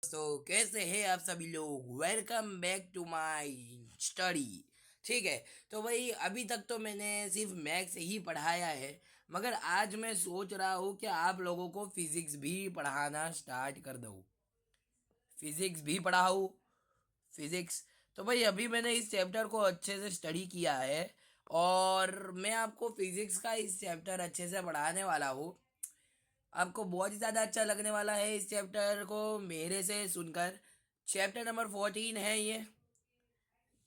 दोस्तों, कैसे हैं आप सभी लोग। Welcome back to my study. ठीक है। तो भाई अभी तक तो मैंने सिर्फ मैथ्स ही पढ़ाया है, मगर आज मैं सोच रहा हूँ कि आप लोगों को फिजिक्स भी पढ़ाना स्टार्ट कर दूँ। फिजिक्स भी पढ़ाऊँ। फिजिक्स तो भाई अभी मैंने इस चैप्टर को अच्छे से स्टडी किया है और मैं आपको फिजिक्स का इस चैप्टर अच्छे से पढ़ाने वाला हूँ। आपको बहुत ही ज़्यादा अच्छा लगने वाला है इस चैप्टर को मेरे से सुनकर। चैप्टर नंबर 14 है ये।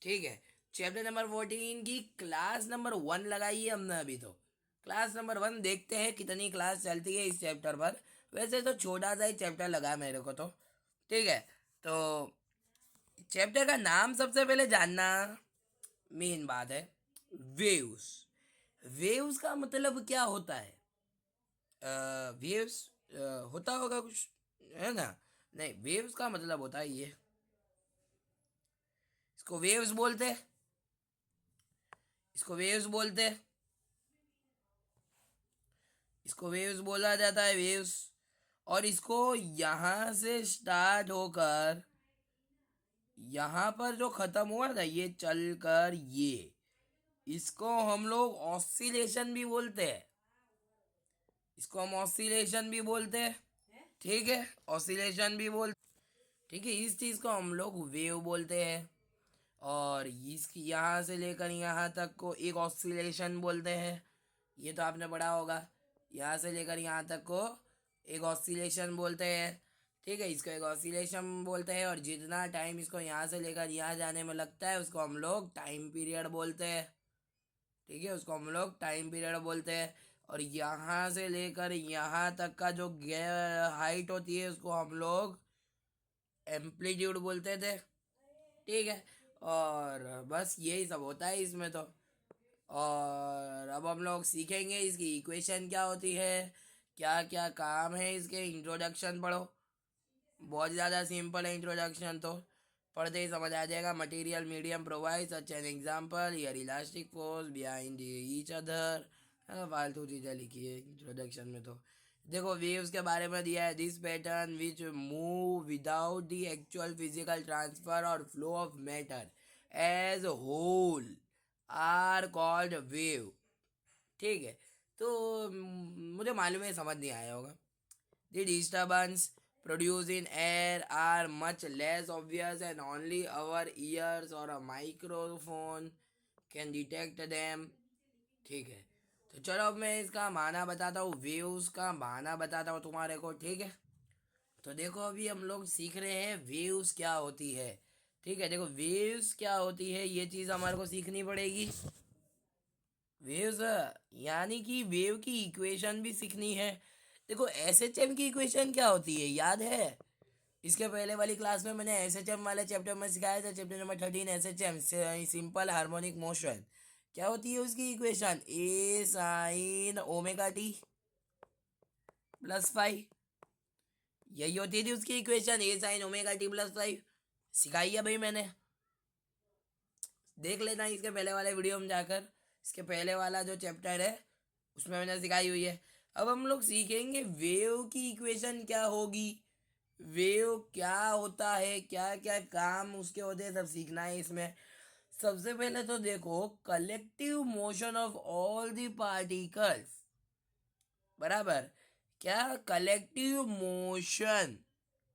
ठीक है। चैप्टर नंबर 14 की क्लास नंबर 1 लगाई है हमने अभी। तो क्लास नंबर 1 देखते हैं कितनी क्लास चलती है इस चैप्टर पर। वैसे तो छोटा सा ही चैप्टर लगा मेरे को तो। ठीक है। तो चैप्टर का नाम सबसे पहले जानना मेन बात है। वेव्स। वेव्स का मतलब क्या होता है? वेव्स होता होगा कुछ, है ना? नहीं, वेव्स का मतलब होता है ये। इसको वेव्स बोलते हैं। इसको वेव्स बोलते हैं। इसको वेव्स बोला जाता है, वेव्स। और इसको यहाँ से स्टार्ट होकर यहाँ पर जो खत्म हुआ था ये चलकर ये, इसको हम लोग ऑसिलेशन भी बोलते हैं। इसको हम ऑसिलेशन भी बोलते हैं। ठीक है। ऑसिलेशन भी बोलते। ठीक है। इस चीज़ को हम लोग वेव बोलते हैं। और इसकी यहाँ से लेकर यहाँ तक को एक ऑसिलेशन बोलते हैं। ये तो आपने पढ़ा होगा। यहाँ से लेकर यहाँ तक को एक ऑसिलेशन बोलते हैं। ठीक है। इसको एक ऑसिलेशन बोलते हैं और जितना टाइम इसको यहाँ से लेकर यहाँ जाने में लगता है उसको हम लोग टाइम पीरियड बोलते हैं। ठीक है। उसको हम लोग टाइम पीरियड बोलते हैं। और यहाँ से लेकर यहाँ तक का जो हाइट होती है उसको हम लोग एम्पलीट्यूड बोलते थे। ठीक है। और बस यही सब होता है इसमें तो। और अब हम लोग सीखेंगे इसकी इक्वेशन क्या होती है, क्या क्या काम है इसके। इंट्रोडक्शन पढ़ो। बहुत ज़्यादा सिंपल है इंट्रोडक्शन तो। पढ़ते ही समझ आ जाएगा। Material medium provide such an example here elastic force behind each other. फालतू चीज़ें लिखी है इंट्रोडक्शन में तो। देखो, वेव्स के बारे में दिया है। This pattern which move without the actual physical transfer और flow of matter as whole are called wave. ठीक है। तो मुझे मालूम है समझ नहीं आया होगा। The disturbance produced in air are much less obvious and only our ears or a microphone can detect them. ठीक है। तो चलो अब मैं इसका माना बताता हूँ, वेव्स का माना बताता हूँ तुम्हारे को। ठीक है। तो देखो, अभी हम लोग सीख रहे हैं वेव्स क्या होती है। ठीक है। देखो, वेव्स क्या होती है ये चीज़ हमारे को सीखनी पड़ेगी। वेव्स यानी कि वेव की इक्वेशन भी सीखनी है। देखो, एसएचएम की इक्वेशन क्या होती है याद है? इसके पहले वाली क्लास में मैंने एसएचएम वाले चैप्टर में सिखाया था। Chapter number 13 SHM, simple harmonic motion. क्या होती है उसकी equation? A sine omega t plus five. यही होती थी उसकी equation, a sine omega t plus five. सिखाई है भाई मैंने। देख लेना इसके पहले वाले वीडियो में जाकर। इसके पहले वाला जो चैप्टर है उसमें मैंने सिखाई हुई है। अब हम लोग सीखेंगे वेव की इक्वेशन क्या होगी, वेव क्या होता है, क्या क्या काम उसके होते हैं, सब सीखना है इसमें। सबसे पहले तो देखो, collective motion of all the particles. बराबर। क्या? Collective motion.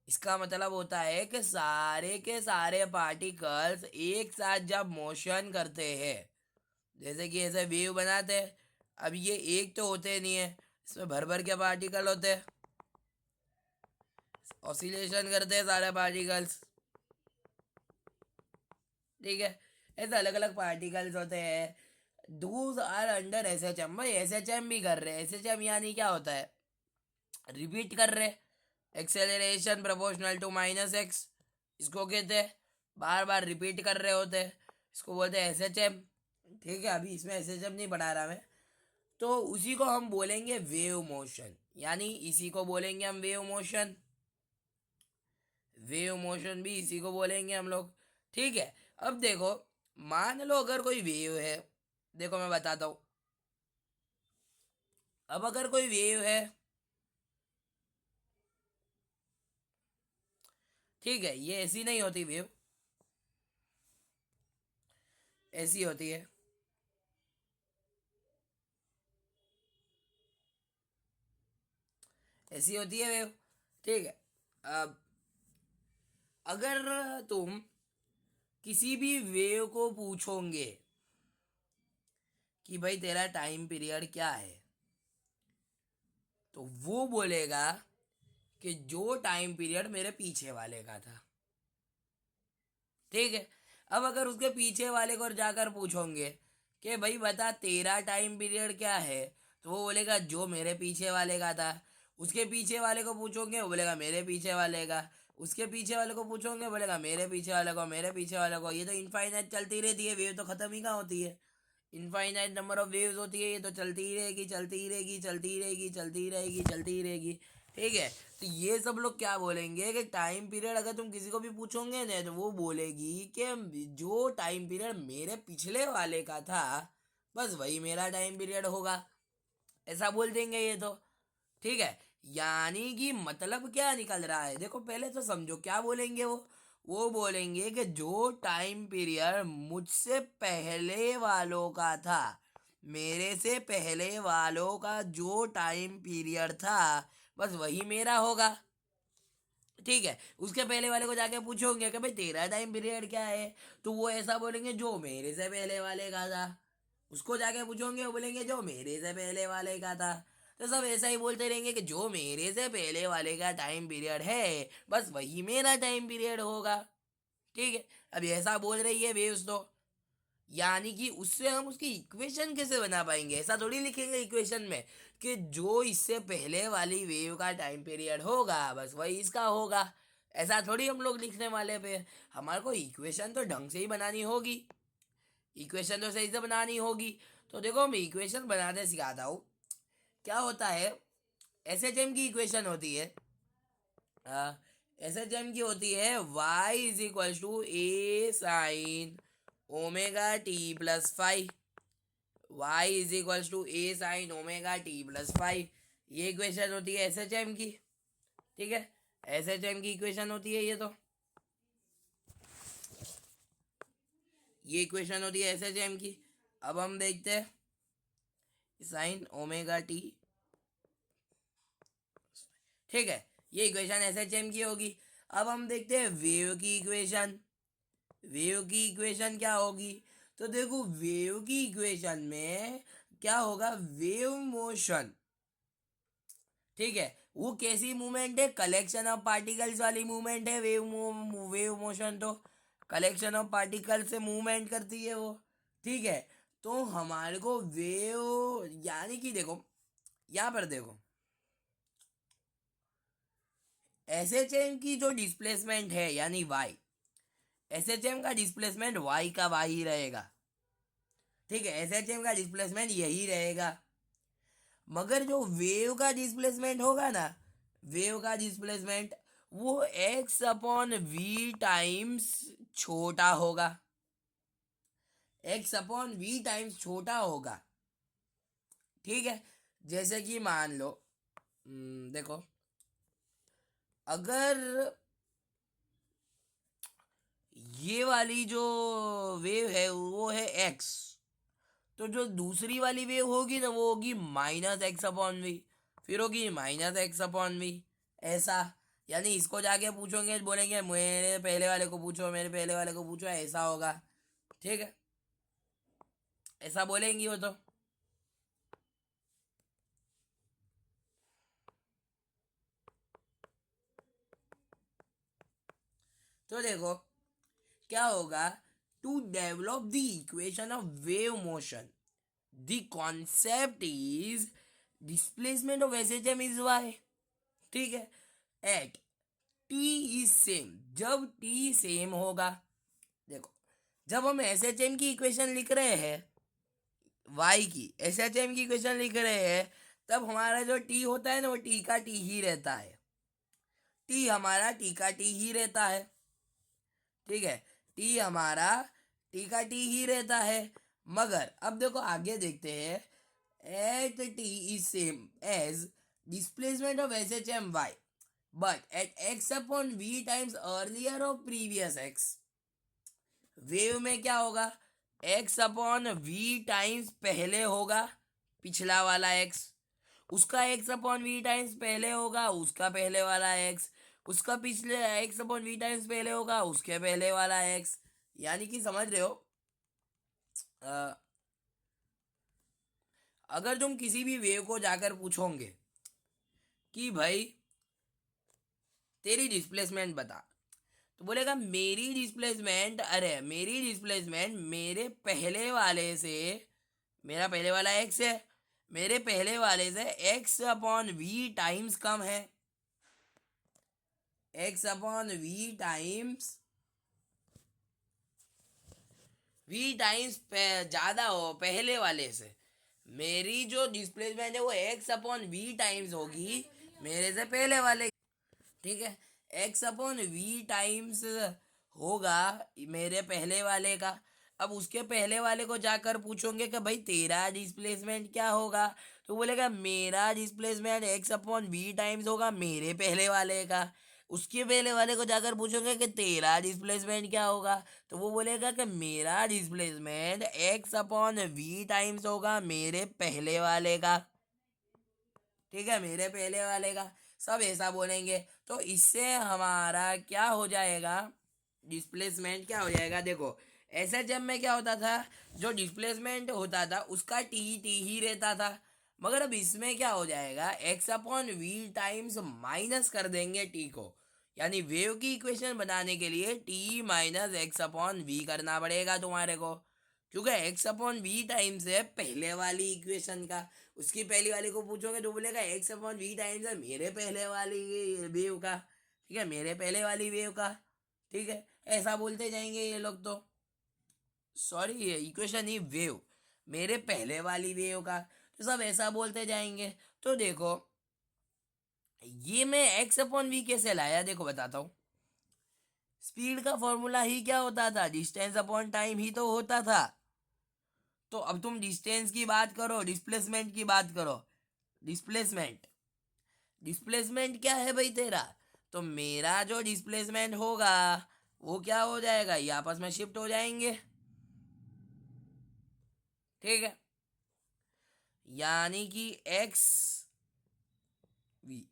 इसका मतलब होता है कि सारे के सारे पार्टिकल्स एक साथ जब मोशन करते हैं, जैसे कि ऐसे वेव बनाते हैं। अब ये एक तो होते नहीं है, इसमें भर भर के पार्टिकल होते हैं। ऑसिलेशन करते हैं सारे पार्टिकल्स। ठीक है। ऐसे अलग अलग पार्टिकल्स होते हैं। Those are under S H M. भाई एस एच एम भी कर रहे हैं। एस एच एम यानी क्या होता है? रिपीट कर रहे। Acceleration proportional to minus x, इसको कहते हैं। बार बार रिपीट कर रहे होते हैं, इसको बोलते हैं एस एच एम। ठीक है। अभी इसमें एस एच एम नहीं पढ़ा रहा मैं। तो उसी को हम बोलेंगे वेव मोशन, यानी इसी को बोलेंगे हम वेव मोशन। वेव मोशन भी इसी को बोलेंगे हम लोग। ठीक है। अब देखो, मान लो अगर कोई वेव है। देखो मैं बताता हूं। अब अगर कोई वेव है, ठीक है, ये ऐसी नहीं होती वेव, ऐसी होती है। ऐसी होती है वेव। ठीक है। अब अगर तुम किसी भी वेव को पूछोगे कि भाई तेरा टाइम पीरियड क्या है, तो वो बोलेगा कि जो टाइम पीरियड मेरे पीछे वाले का था। ठीक है। अब अगर उसके पीछे वाले को जाकर पूछोगे कि भाई बता तेरा टाइम पीरियड क्या है, तो वो बोलेगा जो मेरे पीछे वाले का था। उसके पीछे वाले को पूछोगे, वो बोलेगा मेरे पीछे वाले का। उसके पीछे वाले को पूछोगे, बोलेगा मेरे पीछे वाले को, मेरे पीछे वाले को। ये तो इनफाइनाइट चलती रहती है, वेव तो खत्म ही कहाँ होती है। इनफाइनाइट नंबर ऑफ वेव्स होती है, ये तो चलती ही रहेगी, चलती ही रहेगी, चलती ही रहेगी, चलती ही रहेगी, चलती ही रहेगी। ठीक है। तो ये सब लोग क्या बोलेंगे कि टाइम पीरियड अगर तुम किसी को भी पूछोगे ना, तो वो बोलेगी कि जो टाइम पीरियड मेरे पिछले वाले का था, बस वही मेरा टाइम पीरियड होगा। ऐसा बोल देंगे ये तो। ठीक है। यानी कि मतलब क्या निकल रहा है, देखो पहले तो समझो क्या बोलेंगे वो बोलेंगे कि जो टाइम पीरियड मुझसे पहले वालों का था, मेरे से पहले वालों का जो टाइम पीरियड था, बस वही मेरा होगा। ठीक है। उसके पहले वाले को जाके पूछोगे कि भाई तेरा टाइम पीरियड क्या है, तो वो ऐसा बोलेंगे जो मेरे से पहले वाले का था। उसको जाके पूछोगे, वो बोलेंगे जो मेरे से पहले वाले का था। तो सब ऐसा ही बोलते रहेंगे कि जो मेरे से पहले वाले का टाइम पीरियड है, बस वही मेरा टाइम पीरियड होगा। ठीक है। अब ऐसा बोल रही है वेव्स तो, यानी कि उससे हम उसकी इक्वेशन कैसे बना पाएंगे। ऐसा थोड़ी लिखेंगे इक्वेशन में कि जो इससे पहले वाली वेव का टाइम पीरियड होगा, बस वही इसका होगा। ऐसा थोड़ी हम लोग लिखने वाले पे। हमारे को इक्वेशन तो ढंग से ही बनानी होगी, इक्वेशन तो सही से बनानी होगी। तो देखो मैं इक्वेशन बनाते सिखाता हूँ। क्या होता है, एसएचएम की इक्वेशन होती है, एसएचएम की होती है y is equal to a sine omega t plus five. y is equal to a sine omega t plus five. ये इक्वेशन होती है एसएचएम की। ठीक है। एसएचएम की इक्वेशन होती है ये तो, ये इक्वेशन होती है एसएचएम की। अब हम देखते हैं साइन ओमेगा टी। ठीक है। ये इक्वेशन एसएचएम की होगी। अब हम देखते हैं वेव की इक्वेशन। वेव की इक्वेशन क्या होगी, तो देखो वेव की इक्वेशन में क्या होगा, वेव मोशन। ठीक है। वो कैसी मूवमेंट है, कलेक्शन ऑफ पार्टिकल्स वाली मूवमेंट है वेव मोशन तो कलेक्शन ऑफ पार्टिकल से मूवमेंट करती है वो। ठीक है। तो हमारे को वेव, यानी कि देखो यहाँ पर देखो एसएचएम की जो डिस्प्लेसमेंट है यानी वाई, एसएचएम का डिस्प्लेसमेंट वाई का वाई ही रहेगा। ठीक है। एसएचएम का डिस्प्लेसमेंट यही रहेगा। मगर जो वेव का डिस्प्लेसमेंट होगा ना, वेव का डिस्प्लेसमेंट वो एक्स अपॉन वी टाइम्स छोटा होगा। एक्स अपॉन वी टाइम्स छोटा होगा। ठीक है। जैसे कि मान लो, देखो अगर ये वाली जो वेव है वो है एक्स, तो जो दूसरी वाली वेव होगी ना वो होगी माइनस एक्स अपॉन वी, फिर होगी माइनस एक्स अपॉन वी। ऐसा, यानी इसको जाके पूछोगे बोलेंगे मेरे पहले वाले को पूछो, मेरे पहले वाले को पूछो, ऐसा होगा। ठीक है। ऐसा बोलेंगी वो तो देखो क्या होगा, to develop the equation of wave motion the concept is displacement of SHM is y. ठीक है। एट टी इज सेम, जब टी सेम होगा, देखो जब हम एस एच एम की इक्वेशन लिख रहे हैं, वाई की एस एच एम की इक्वेशन लिख रहे हैं, तब हमारा जो टी होता है ना वो टी का टी ही रहता है। टी हमारा टी का टी ही रहता है। ठीक है। टी हमारा टी का टी ही रहता है। मगर अब देखो आगे देखते हैं, at t is same as displacement of S H M y, but at x upon v times earlier और प्रीवियस एक्स, वेव में क्या होगा, एक्स अपॉन वी टाइम्स पहले होगा पिछला वाला एक्स, उसका एक्स अपॉन वी टाइम्स पहले होगा उसका पहले वाला एक्स, उसका पिछले एक्स अपॉन वी टाइम्स पहले होगा उसके पहले वाला एक्स। यानी कि समझ रहे हो, अ, अगर तुम किसी भी वेव को जाकर पूछोगे कि भाई तेरी डिस्प्लेसमेंट बता, तो बोलेगा मेरी डिस्प्लेसमेंट, अरे मेरी डिस्प्लेसमेंट मेरे पहले वाले से, मेरा पहले वाला एक्स है, मेरे पहले वाले से एक्स अपॉन वी टाइम्स कम है, एक्स अपॉन वी टाइम्स ज़्यादा हो पहले वाले से, मेरी जो डिस्प्लेसमेंट है वो एक्स अपॉन वी टाइम्स होगी मेरे से पहले वाले, ठीक है। एक्स अपॉन वी टाइम्स होगा मेरे पहले वाले का। अब उसके पहले वाले को जाकर पूछोगे कि भाई तेरा डिस्प्लेसमेंट क्या होगा, तो बोलेगा मेरा displacement x upon v times होगा मेरे पहले वाले का। उसके पहले वाले को जाकर पूछोगे कि तेरा डिस्प्लेसमेंट क्या होगा, तो वो बोलेगा कि मेरा displacement x upon v times होगा मेरे पहले वाले का, ठीक है, मेरे पहले वाले का। सब ऐसा बोलेंगे तो इससे हमारा क्या हो जाएगा, डिस्प्लेसमेंट क्या हो जाएगा, देखो ऐसे जब में क्या होता था, जो डिस्प्लेसमेंट होता था उसका टी टी ही रहता था, मगर अब इसमें क्या हो जाएगा, x upon v times minus कर देंगे टी को, यानी वेव की इक्वेशन बनाने के लिए t minus x upon v करना पड़ेगा तुम्हारे को, क्योंकि एक्स अपॉन वी टाइम्स है पहले वाली इक्वेशन का। उसकी पहली वाली को पूछोगे तो बोलेगा एक्स अपॉन वी टाइम्स है मेरे पहले वाली वेव का, ठीक है, मेरे पहले वाली वेव का, ठीक है, ऐसा बोलते जाएंगे ये लोग तो, सॉरी ये इक्वेशन ही वेव, मेरे पहले वाली वेव का, तो सब ऐसा बोलते जाएंगे। तो देखो ये मैं एक्स अपॉन वी कैसे लाया, देखो बताता हूँ। स्पीड का फॉर्मूला ही क्या होता था, डिस्टेंस अपॉन टाइम ही तो होता था। तो अब तुम डिस्टेंस की बात करो, डिस्प्लेसमेंट की बात करो, डिस्प्लेसमेंट, डिस्प्लेसमेंट क्या है भाई तेरा, तो मेरा जो डिस्प्लेसमेंट होगा वो क्या हो जाएगा, ये आपस में शिफ्ट हो जाएंगे, ठीक है, यानी कि एक्स वी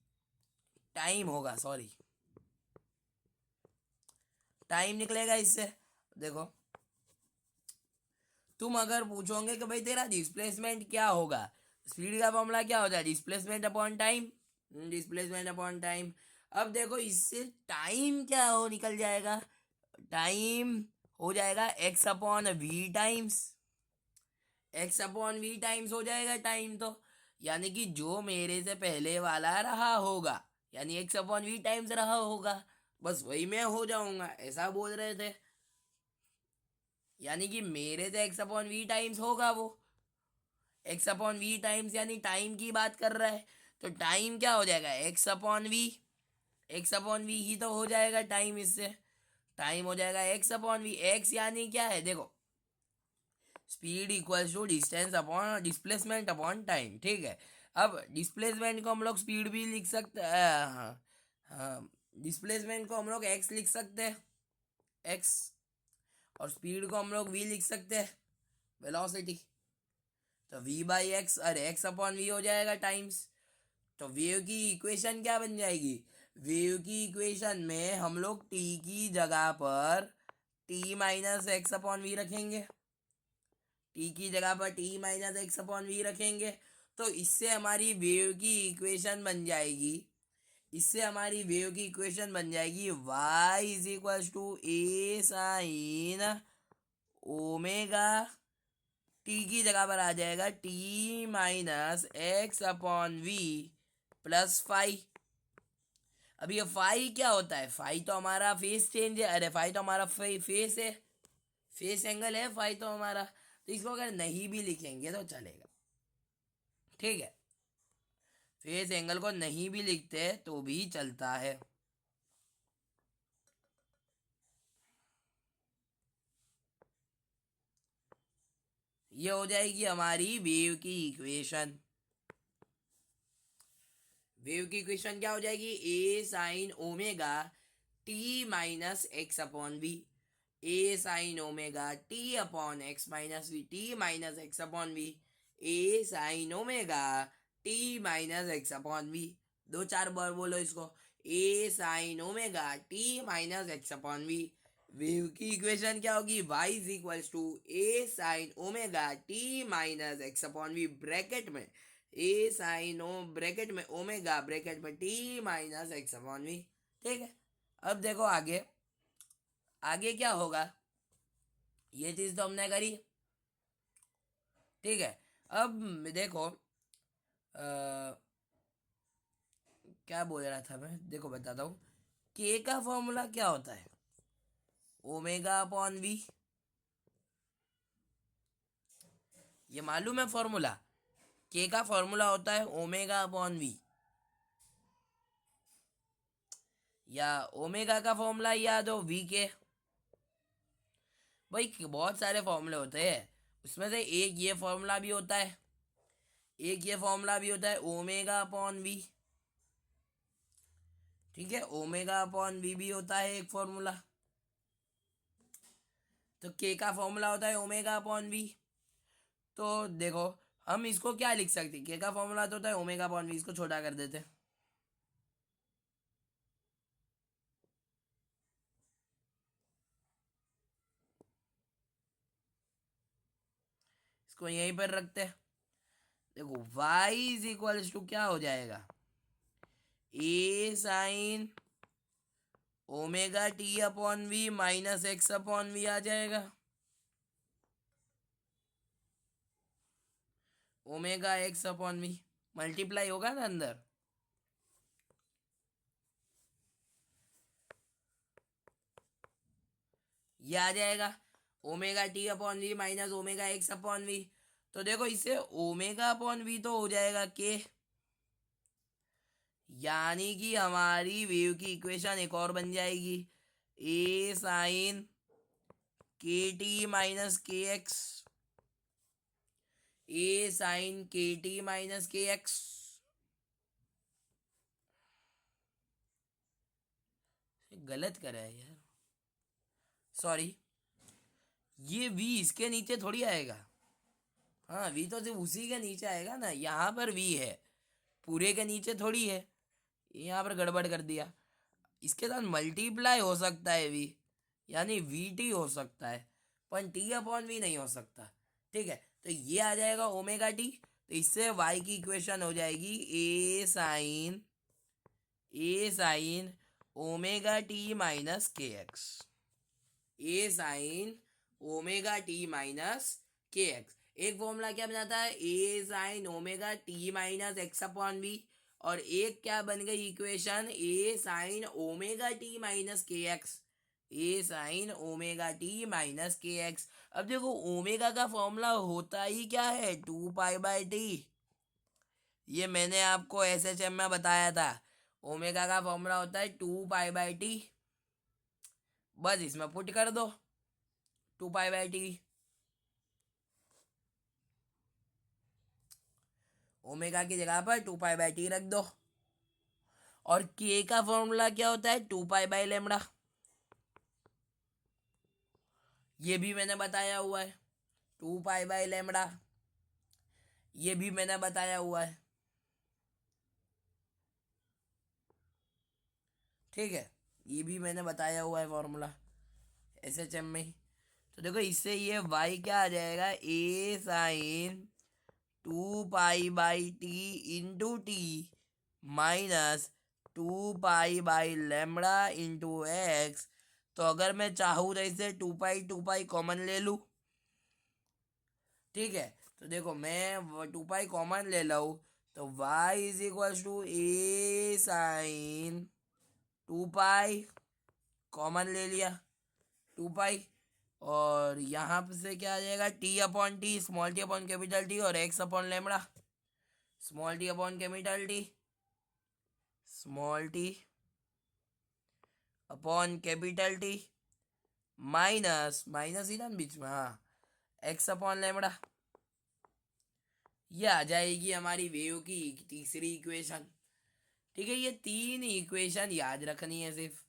टाइम होगा, सॉरी टाइम निकलेगा इससे। देखो तुम अगर पूछोगे कि भाई तेरा डिस्प्लेसमेंट क्या होगा, स्पीड का फॉर्मूला क्या होता है, displacement upon time, displacement upon time. अब देखो इससे टाइम क्या हो निकल जाएगा, टाइम हो जाएगा x upon v times, x upon v times हो जाएगा टाइम तो, यानी कि जो मेरे से पहले वाला रहा होगा, यानी एक्स अपॉन वी टाइम्स रहा होगा, बस वही मैं हो जाऊंगा, ऐसा बोल रहे थे। यानी कि मेरे से एक्स अपॉन वी टाइम्स होगा वो, एक्स अपॉन वी टाइम्स यानी टाइम की बात कर रहा है, तो टाइम क्या हो जाएगा x upon v, x upon v ही तो हो जाएगा टाइम, इससे टाइम हो जाएगा एक्स अपॉन वी, एक्स यानी क्या है देखो, speed equals to distance upon displacement upon time, ठीक है। अब डिस्प्लेसमेंट को हम लोग स्पीड भी लिख सकते हैं, हाँ हाँ, डिस्प्लेसमेंट को हम लोग एक्स लिख सकते हैं, एक्स, और स्पीड को हम लोग वी लिख सकते हैं, वेलोसिटी। तो वी बाई एक्स, अरे एक्स अपॉन वी हो जाएगा टाइम्स, तो वेव की इक्वेशन क्या बन जाएगी, वेव की इक्वेशन में हम लोग टी की जगह पर t minus x upon v रखेंगे, टी की जगह पर t minus x upon v रखेंगे, तो इससे हमारी वेव की इक्वेशन बन जाएगी, इससे हमारी वेव की इक्वेशन बन जाएगी y is equal to a sine omega, t की जगह पर आ जाएगा t minus x upon v plus five. अब ये फाई क्या होता है, फाई तो हमारा फेस चेंज है, अरे फाई तो हमारा फेस है, फेस एंगल है फाई तो हमारा, तो इसको अगर नहीं भी लिखेंगे तो चलेगा, ठीक है, फेस एंगल को नहीं भी लिखते तो भी चलता है। ये हो जाएगी हमारी वेव की इक्वेशन, वेव की इक्वेशन क्या हो जाएगी, a sine omega t minus x upon v, a sine omega t upon x minus v, t minus x upon v, a sine omega t minus x upon v. दो चार बार बोलो इसको, a sine omega t minus x upon v. Wave की equation क्या होगी, y is equals to a sine omega t minus x upon v, bracket में a sine o bracket में ओमेगा ब्रैकेट में t minus x upon v. ठीक है, अब देखो आगे, आगे क्या होगा, ये चीज तो हमने करी। ठीक है, अब देखो क्या बोल रहा था मैं, देखो बताता हूँ। के का फॉर्मूला क्या होता है, ओमेगा अपॉन वी, ये मालूम है फॉर्मूला। के का फॉर्मूला होता है ओमेगा अपॉन वी, या ओमेगा का फॉर्मूला याद हो वी के। भाई बहुत सारे फॉर्मूले होते हैं, उसमें से एक ये फॉर्मूला भी होता है, एक ये फॉर्मूला भी होता है ओमेगा अपॉन वी। ठीक है, ओमेगा अपॉन वी भी होता है एक फॉर्मूला। तो के का फॉर्मूला होता है ओमेगा अपॉन वी। तो देखो हम इसको क्या लिख सकते हैं, के का फॉर्मूला तो होता है ओमेगा अपॉन वी, इसको छोटा कर देते हैं। इसको यहीं पर रखते हैं। देखो y इज इक्वल्स टू क्या हो जाएगा, a sine omega t upon v minus x upon v आ जाएगा। Omega x upon v multiply होगा ना अंदर, ये आ जाएगा omega t upon v minus omega x upon v. तो देखो इसे ओमेगा अपॉन वी तो हो जाएगा के, यानी कि हमारी वेव की इक्वेशन एक और बन जाएगी, ए साइन के T minus k x, a sign के टी माइनस के एक्स। गलत करा है यार, सॉरी, ये वी इसके नीचे थोड़ी आएगा। हाँ वी तो सिर्फ उसी के नीचे आएगा ना, यहाँ पर वी है, पूरे के नीचे थोड़ी है, यहाँ पर गड़बड़ कर दिया। इसके साथ मल्टीप्लाई हो सकता है वी, यानी वी टी हो सकता है, पर टी अपॉन वी नहीं हो सकता। ठीक है, तो ये आ जाएगा ओमेगा टी, तो इससे वाई की इक्वेशन हो जाएगी a sine omega t minus k x, a sine omega t minus k x. एक फॉर्मूला क्या बनाता है, a sine omega t minus x upon v, और एक क्या बन गई equation, a sine omega t minus k x, a sine omega t minus k x. अब देखो ओमेगा का फॉर्मूला होता ही क्या है, 2 पाई बाय टी। ये मैंने आपको एसएचएम में बताया था, ओमेगा का फॉर्मूला होता है 2 पाई बाय टी। बस इसमें पुट कर दो 2 पाई बाय टी, ओमेगा की जगह पर 2 पाई बाय टी रख दो। और के का फॉर्मूला क्या होता है, 2 पाई बाय लेमड़ा, ये भी मैंने बताया हुआ है, 2 पाई बाय लेमड़ा, ये भी मैंने बताया हुआ है। ठीक है, ये भी मैंने बताया हुआ है फॉर्मूला एसएचएम में ही। तो देखो इससे ये y क्या आ जाएगा, a sine 2 pi by t into t minus 2 pi by lambda into x. तो अगर मैं चाहूँ तो इसे 2 पाई कॉमन ले लूँ। ठीक है, तो देखो मैं 2 पाई कॉमन ले लूँ, तो y is equal to a sine 2 pi, common ले लिया 2 पाई, और यहाँ पे से क्या आ जाएगा, t upon t, small t upon capital t, और x upon lambda, small t upon capital t, small t upon capital t, minus minus ही ना बीच में, हाँ, एक्स अपॉन लेमड़ा। ये आ जाएगी हमारी वेव की तीसरी इक्वेशन। ठीक है, ये तीन इक्वेशन याद रखनी है, सिर्फ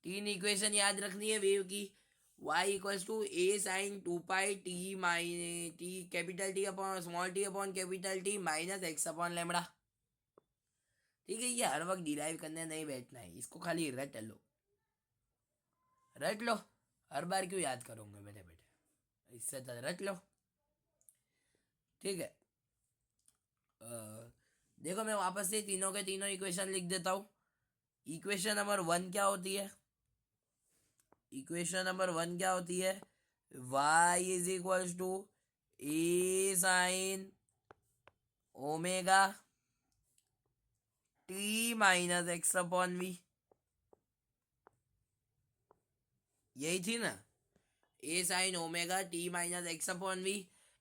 तीन इक्वेशन याद रखनी है वेव की। y equals to a sine 2 pi t minus t capital t upon small t upon capital t minus x upon lambda. ठीक है, ये हर वक्त डिराइव करने नहीं बैठना है, इसको खाली रट लो, रट लो। हर बार क्यों याद करोगे बैठे बैठे, इससे तो रट लो। ठीक है, देखो मैं वापस से तीनों के तीनों इक्वेशन लिख देता हूँ। इक्वेशन नंबर 1 क्या होती है? इक्वेशन नंबर 1 क्या होती है? y is equals to a sine omega t minus x upon v. यही थी ना, a sine omega t minus x upon v,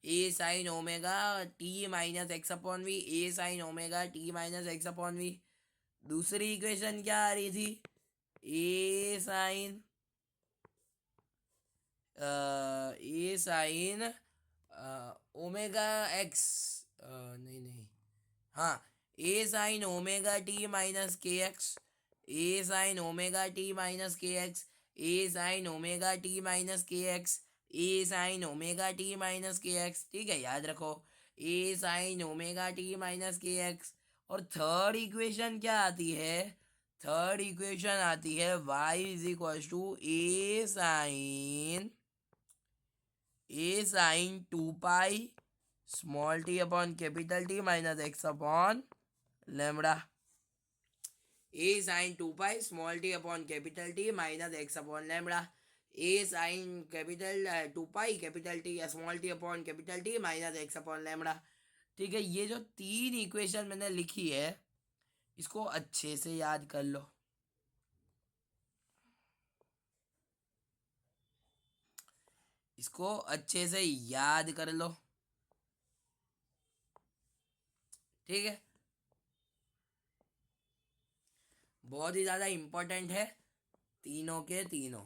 a sine omega t minus x upon v, a sine omega t minus x upon v. दूसरी equation क्या आ रही थी? ए sine omega x, नहीं नहीं, हाँ, a sine omega t minus k x, a sine omega t minus k x, a sine omega t minus k x, a sine omega t minus k x. ठीक है, याद रखो, a sine omega t minus k x. और third equation क्या आती है? Third equation आती है y is equal to a sine 2 pi small t upon capital t minus x upon lambda. A sine 2 pi small t upon capital t minus x upon lambda. A sine capital 2 pi capital t small t upon capital t minus x upon lambda. ठीक है, ये जो तीन equation मैंने लिखी है, इसको अच्छे से याद कर लो। इसको अच्छे से याद कर लो। ठीक है, बहुत ही ज़्यादा इम्पोर्टेंट है, तीनों के तीनों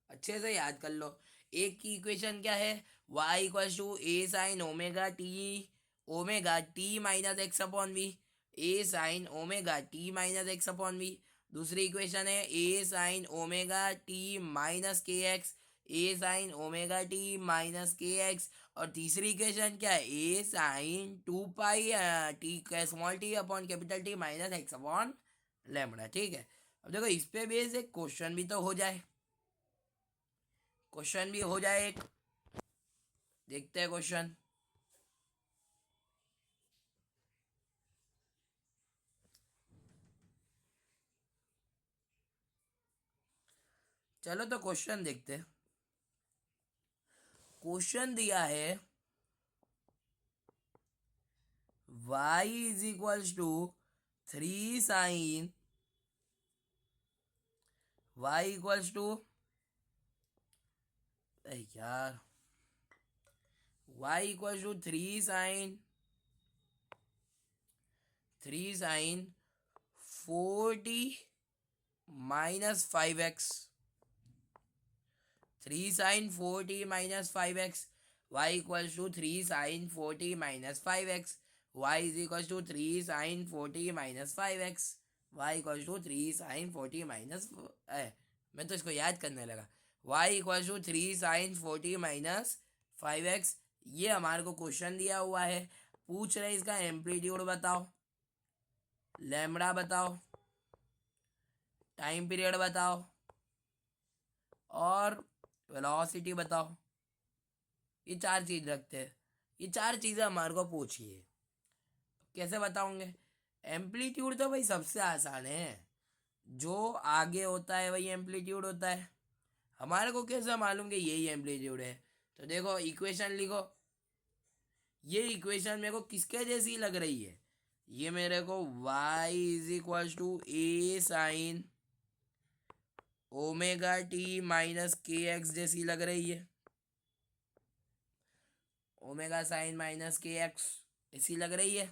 अच्छे से याद कर लो। एक की इक्वेशन क्या है? y equal to a sine omega t minus x upon v, a sine omega t minus x upon v. दूसरी इक्वेशन है a sine omega t minus k x, a sine omega t minus k x. और तीसरी equation क्या है? A sine 2 pi t small t upon capital t minus x upon lambda. ठीक है, अब देखो इस पे बेस एक क्वेश्चन भी तो हो जाए, क्वेश्चन भी हो जाए एक, देखते हैं क्वेश्चन। चलो तो क्वेश्चन देखते हैं। क्वेश्चन दिया है y is equals to 3 sine, y equals to, यार, y equals to 3 sine 40 minus 5x, 3 sine 40 minus 5x। y equals to 3 sine 40 minus 5x, y is equals to 3 sine 40 minus 5x, y equals to 3 sine 40 minus, मैं तो इसको याद करने लगा। y equals to 3 sine 40 minus 5x। ये हमारे को question दिया हुआ है, पूछ रहे इसका एम्पलीट्यूड बताओ, लैम्बडा बताओ, टाइम पीरियड बताओ और वेलोसिटी बताओ। ये चार चीज रखते हैं, ये चार चीज़ें हमारे को पूछिए, कैसे बताओगे? एम्पलीट्यूड तो भाई सबसे आसान है, जो आगे होता है वही एम्पलीट्यूड होता है। हमारे को कैसे मालूम कि यही एम्पलीट्यूड है? तो देखो इक्वेशन लिखो, ये इक्वेशन मेरे को किसके जैसी लग रही है? ये मेरे को y is equal to a sine omega t minus k x जैसी लग रही है, omega sine minus k x ऐसी लग रही है।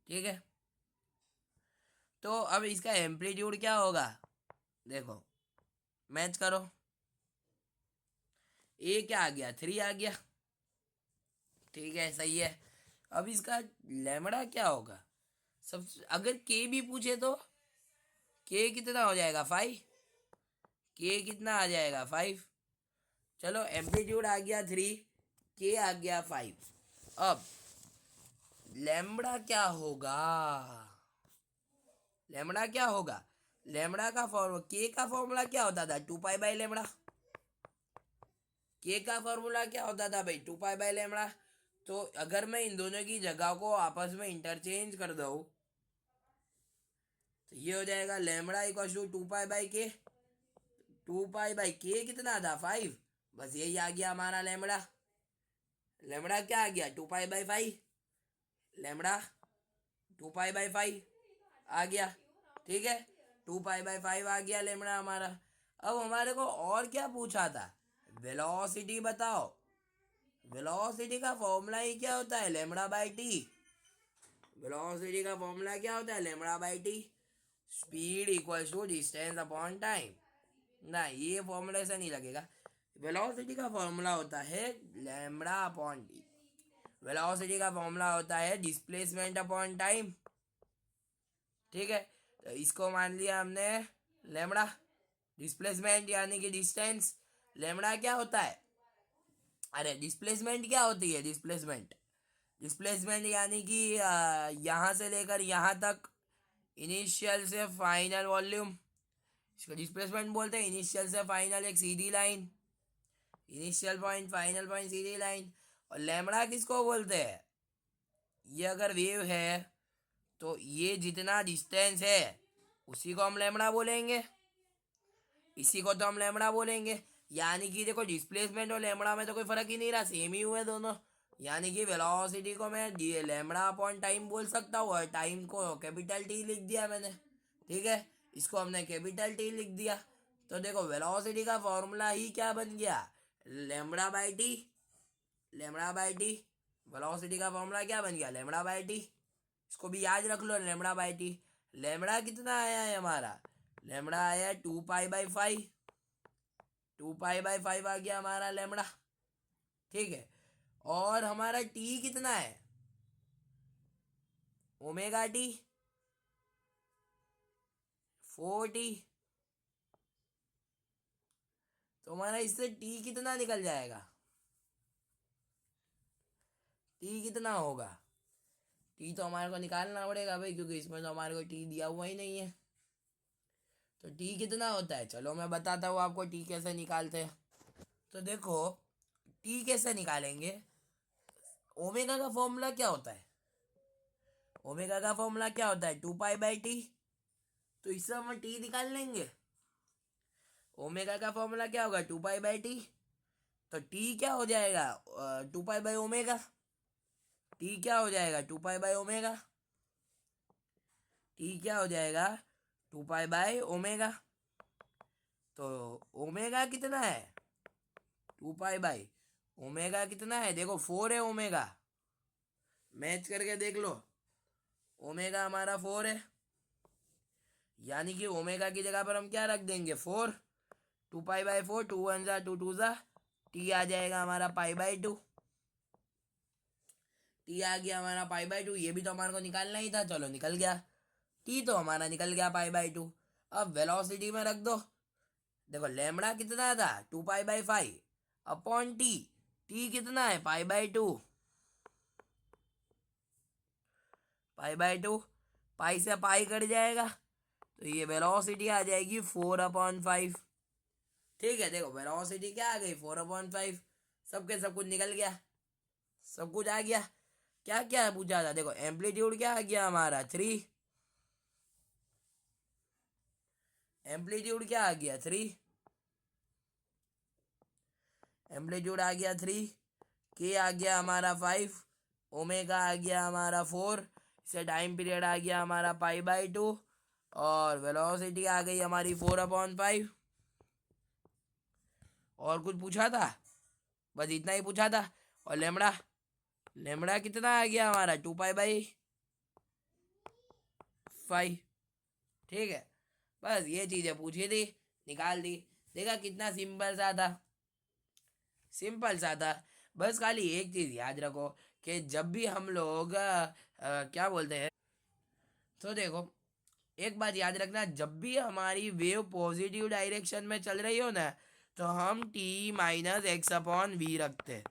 ठीक है, तो अब इसका एम्पलीट्यूड क्या होगा? देखो मैच करो, ए क्या आ गया? 3 आ गया। ठीक है, सही है। अब इसका लेमड़ा क्या होगा? सब अगर के भी पूछे तो के कितना हो जाएगा? 5। के कितना आ जाएगा? 5। चलो एम्पलीट्यूड आ गया 3, के आ गया 5। अब लेमड़ा क्या होगा? लेमड़ा क्या होगा? लेमड़ा का फॉर्मूला, के का फॉर्मूला क्या होता था? 2 पाई बाई लेमड़ा। के का फॉर्मूला क्या होता था भाई? 2 पाई बाई लेमड़ा। तो अगर मैं इन दोनों की जगह को आपस में इंटरचेंज कर दूँ तो ये हो जाएगा lambda equal to 2 pi by k. 2 pi by के कितना था? 5। बस यही आ गया हमारा लेमड़ा। लेमड़ा क्या आ गया? 2 pi by 5। Lambda 2 pi by 5 आ गया। ठीक है, 2 पाई बाई 5 आ गया लेमड़ा हमारा। अब हमारे को और क्या पूछा था? वेलोसिटी बताओ। वेलोसिटी का फॉर्मूला ही क्या होता है? Lambda by t. वेलोसिटी का फॉर्मूला क्या होता है? Lambda by t. Speed equal to distance upon time. ना, ये फॉर्मूला ऐसा नहीं लगेगा। वेलोसिटी का फॉर्मूला होता है लेमड़ा अपॉन टी। वेलोसिटी का फॉर्मूला होता है डिस्प्लेसमेंट अपॉन टाइम। ठीक है, तो इसको मान लिया हमने लेमड़ा। डिस्प्लेसमेंट यानी कि डिस्टेंस। लेमड़ा क्या होता है? अरे डिस्प्लेसमेंट क्या होती है? डिस्प्लेसमेंट, डिस्प्लेसमेंट यानी कि यहाँ से लेकर यहाँ तक, इनिशियल से फाइनल वॉल्यूम, इसको डिस्प्लेसमेंट बोलते हैं। इनिशियल से फाइनल एक सीधी line, initial point final point सीधी लाइन। और लेमड़ा किसको बोलते हैं? ये अगर वेव है तो ये जितना डिस्टेंस है उसी को हम लेमड़ा बोलेंगे, इसी को तो हम लेमड़ा बोलेंगे। यानी कि देखो डिस्प्लेसमेंट और लेमड़ा में तो कोई फर्क ही नहीं रहा, सेम ही हुए दोनों। यानी कि वेलोसिटी को मैं लेमड़ा अपॉन टाइम बोल सकता हूँ और टाइम को कैपिटल टी लिख दिया मैंने। ठीक है, इसको हमने कैपिटल टी लिख दिया। तो देखो वेलोसिटी का फॉर्मूला ही क्या बन गया? Lambda by T. Lambda by t, velocity का फॉर्मूला क्या बन गया? Lambda by T. इसको भी याद रख लो, लेमड़ा बाई टी। लेमड़ा कितना आया है हमारा? लेमड़ा आया है 2 पाई बाई 5। 2 पाई बाई 5 आ गया हमारा लेमड़ा। ठीक है, और हमारा टी कितना है? Omega T 4 T. तो हमारा इससे टी कितना निकल जाएगा? टी कितना होगा? टी तो हमारे को निकालना पड़ेगा भाई, क्योंकि इसमें तो हमारे को टी दिया हुआ ही नहीं है। तो टी कितना होता है? चलो मैं बताता हूँ आपको टी कैसे निकालते हैं। तो देखो टी कैसे निकालेंगे। ओमेगा का फॉर्मूला क्या होता है? ओमेगा का फॉर्मूला क्या होता है? 2 पाई बाई टी। तो इससे हम टी निकाल लेंगे। ओमेगा का फॉर्मूला क्या होगा? 2 पाई बाई टी। तो टी क्या हो जाएगा? 2 पाई बाई ओमेगा। टी क्या हो जाएगा? 2 पाई बाई ओमेगा। टी क्या हो जाएगा? 2 पाई बाई ओमेगा। तो ओमेगा कितना है? 2 पाई बाई ओमेगा कितना है? देखो 4 है ओमेगा। मैच करके देख लो, ओमेगा हमारा 4 है। यानी कि ओमेगा की जगह पर हम क्या रख देंगे? 4। 2 पाई बाई 4, 2 1 जा 2 जा, टी आ जाएगा हमारा पाई बाई 2। टी आ गया हमारा पाई बाई 2। ये भी तो हमारे को निकालना ही था, चलो निकल गया। टी तो हमारा निकल गया पाई बाई 2। अब वेलोसिटी में रख दो। देखो लेमड़ा कितना था? 2 pi by 5 upon T. T कितना है? Pi by 2। पाई बाई 2, पाई से पाई कट जाएगा तो ये वेलोसिटी आ जाएगी 4/5। ठीक है, देखो वेलोसिटी क्या आ गई? 4/5। सबके सब कुछ निकल गया, सब कुछ आ गया। क्या क्या पूछा था? देखो एम्पलीट्यूड क्या आ गया हमारा? 3। एम्पलीट्यूड क्या आ गया? 3। एम्पलीट्यूड आ गया 3। के आ गया हमारा 5। ओमेगा आ गया हमारा 4। इसे टाइम पीरियड आ गया हमारा पाई बाई 2। और वेलोसिटी आ गई हमारी 4/5। और कुछ पूछा था? बस इतना ही पूछा था। और लेमड़ा, लेमड़ा कितना आ गया हमारा? 2 पाई बाई 5। ठीक है, बस ये चीज़ें पूछी थी, निकाल दी। देखा कितना सिंपल सा था, सिंपल सा था। बस खाली एक चीज़ याद रखो कि जब भी हम लोग क्या बोलते हैं, तो देखो एक बात याद रखना, जब भी हमारी वेव पॉजिटिव डायरेक्शन में चल रही हो ना, तो हम t minus x upon v रखते हैं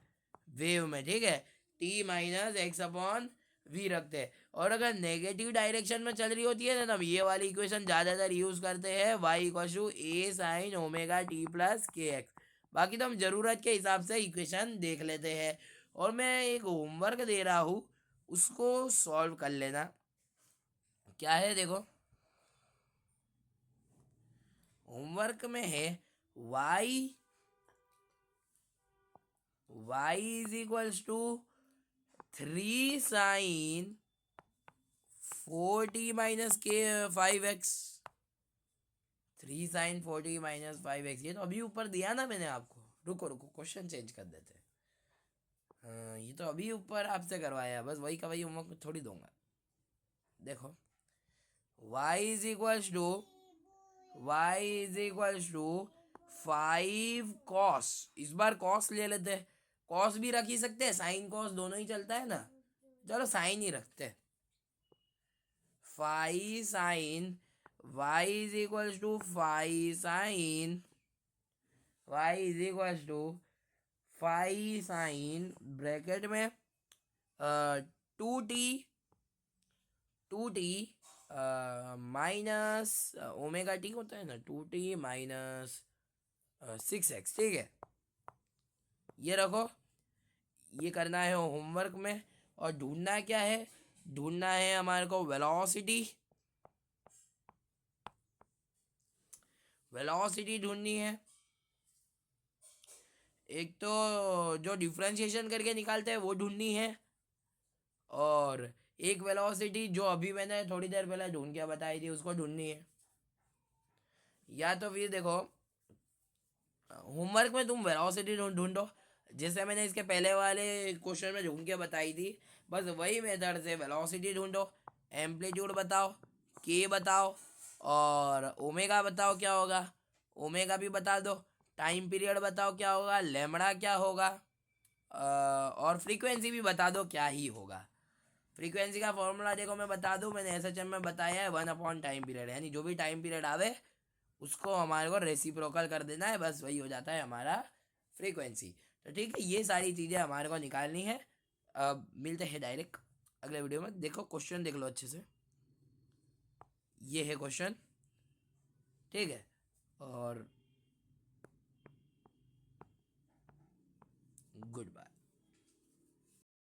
वेव में, ठीक है। T minus x upon v रखते हैं। और अगर नेगेटिव डायरेक्शन में चल रही होती है ना, तो हम ये वाली इक्वेशन ज़्यादातर यूज़ करते हैं, y equal to a sine omega t plus k x. बाकी तो हम ज़रूरत के हिसाब से इक्वेशन देख लेते हैं। और मैं एक होमवर्क दे रहा हूँ, उसको सॉल्व कर लेना। क्या है देखो, होमवर्क में है y is equals to 3 sin 4t minus k 5x। 3 sin 4t minus 5x, ये तो अभी ऊपर दिया ना मैंने आपको। रुको रुको, क्वेश्चन चेंज कर देते हैं। हाँ, ये तो अभी ऊपर आपसे करवाया, बस वही का वही होमवर्क थोड़ी दूंगा। देखो y is equals to 5 cos। इस बार cos ले लेते हैं, cos भी रख ही सकते हैं, साइन cos दोनों ही चलता है ना। चलो साइन ही रखते हैं। 5 sin y is equals to 5 sin y is equals to 5 sin bracket में 2t माइनस ओमेगा टी होता है ना, 2t माइनस 6x, ठीक है। ये रखो, ये करना है होमवर्क में। और ढूंढना क्या है, ढूंढना है हमारे को वेलोसिटी। वेलोसिटी ढूंढनी है। एक तो जो डिफरेंशिएशन करके निकालते हैं वो ढूंढनी है, और एक वेलोसिटी जो अभी मैंने थोड़ी देर पहले ढूंढ के बताई थी उसको ढूंढनी है। या तो फिर देखो, होमवर्क में तुम वेलोसिटी ढूंढो, जैसे मैंने इसके पहले वाले क्वेश्चन में ढूंढ के बताई थी, बस वही मेथड से वेलोसिटी ढूंढो। एम्पलीट्यूड बताओ, के बताओ, और ओमेगा बताओ क्या होगा, ओमेगा भी बता दो। टाइम पीरियड बताओ क्या होगा, लेमड़ा क्या होगा, और फ्रीक्वेंसी भी बता दो क्या ही होगा। फ्रीक्वेंसी का फॉर्मूला देखो मैं बता दूं, मैंने एसएचएम में बताया है, 1 अपॉन टाइम पीरियड, यानी जो भी टाइम पीरियड आवे उसको हमारे को रेसिप्रोकल कर देना है, बस वही हो जाता है हमारा फ्रीक्वेंसी। तो ठीक है, ये सारी चीज़ें हमारे को निकालनी है। अब मिलते हैं डायरेक्ट अगले वीडियो में। देखो क्वेश्चन देख लो अच्छे से, ये है क्वेश्चन, ठीक है। और गुड बाय।